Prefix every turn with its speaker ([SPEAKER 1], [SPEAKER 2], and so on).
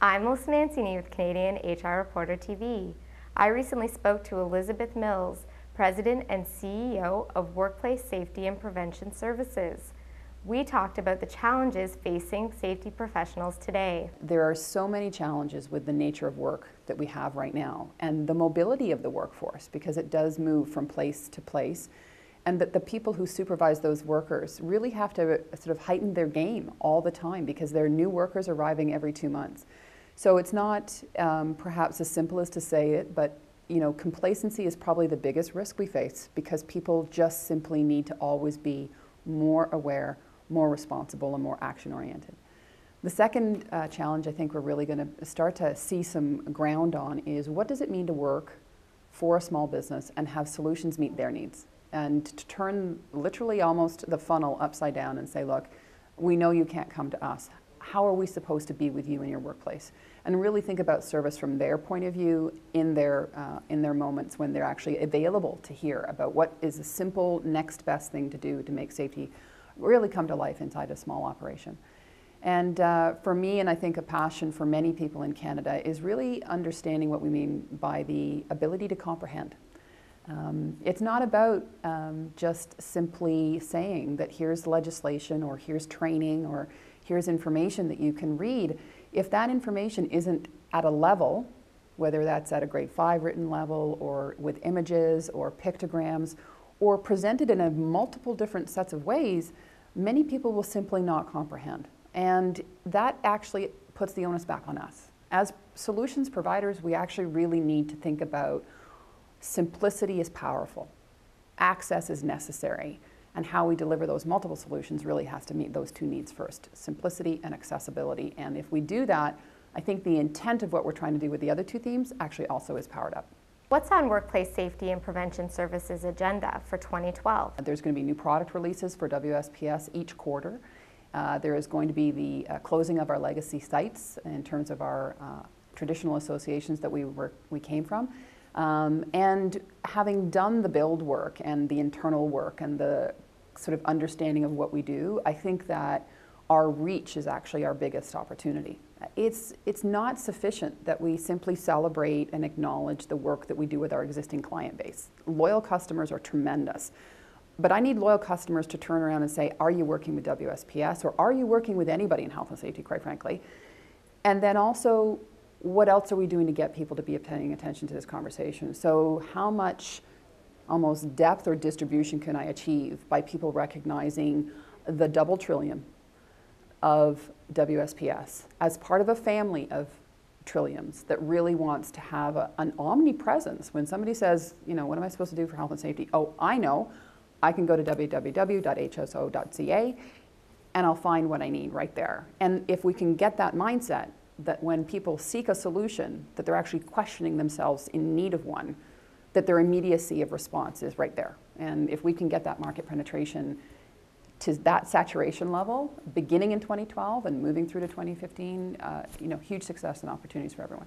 [SPEAKER 1] I'm Melissa Mancini with Canadian HR Reporter TV. I recently spoke to Elizabeth Mills, President and CEO of Workplace Safety and Prevention Services. We talked about the challenges facing safety professionals today.
[SPEAKER 2] There are so many challenges with the nature of work that we have right now and the mobility of the workforce, because it does move from place to place, and that the people who supervise those workers really have to sort of heighten their game all the time because there are new workers arriving every 2 months. So it's not perhaps as simple as to say it, but complacency is probably the biggest risk we face because people just simply need to always be more aware, more responsible, and more action-oriented. The second challenge I think we're really going to start to see some ground on is what does it mean to work for a small business and have solutions meet their needs? And to turn literally almost the funnel upside down and say, look, we know you can't come to us. How are we supposed to be with you in your workplace? And really think about service from their point of view in their moments when they're actually available to hear about what is a simple next best thing to do to make safety really come to life inside a small operation. And for me, and I think a passion for many people in Canada, is really understanding what we mean by the ability to comprehend. It's not about just simply saying that here's legislation or here's training or here's information that you can read. If that information isn't at a level, whether that's at a grade 5 written level or with images or pictograms or presented in a multiple different sets of ways, many people will simply not comprehend. And that actually puts the onus back on us. As solutions providers, we actually really need to think about simplicity is powerful, access is necessary, and how we deliver those multiple solutions really has to meet those two needs first, simplicity and accessibility. And if we do that, I think the intent of what we're trying to do with the other two themes actually also is powered up.
[SPEAKER 1] What's on Workplace Safety and Prevention Services agenda for 2012?
[SPEAKER 2] There's going to be new product releases for WSPS each quarter. There is going to be the closing of our legacy sites in terms of our traditional associations that we came from. And having done the build work and the internal work and the sort of understanding of what we do, I think that our reach is actually our biggest opportunity. It's not sufficient that we simply celebrate and acknowledge the work that we do with our existing client base. Loyal customers are tremendous, but I need loyal customers to turn around and say, are you working with WSPS or are you working with anybody in health and safety, quite frankly? And then also, what else are we doing to get people to be paying attention to this conversation? So how much almost depth or distribution can I achieve by people recognizing the double trillium of WSPS as part of a family of trilliums that really wants to have an omnipresence? When somebody says, what am I supposed to do for health and safety? Oh, I know. I can go to www.hso.ca and I'll find what I need right there. And if we can get that mindset, that when people seek a solution, that they're actually questioning themselves in need of one, that their immediacy of response is right there. And if we can get that market penetration to that saturation level, beginning in 2012 and moving through to 2015, huge success and opportunities for everyone.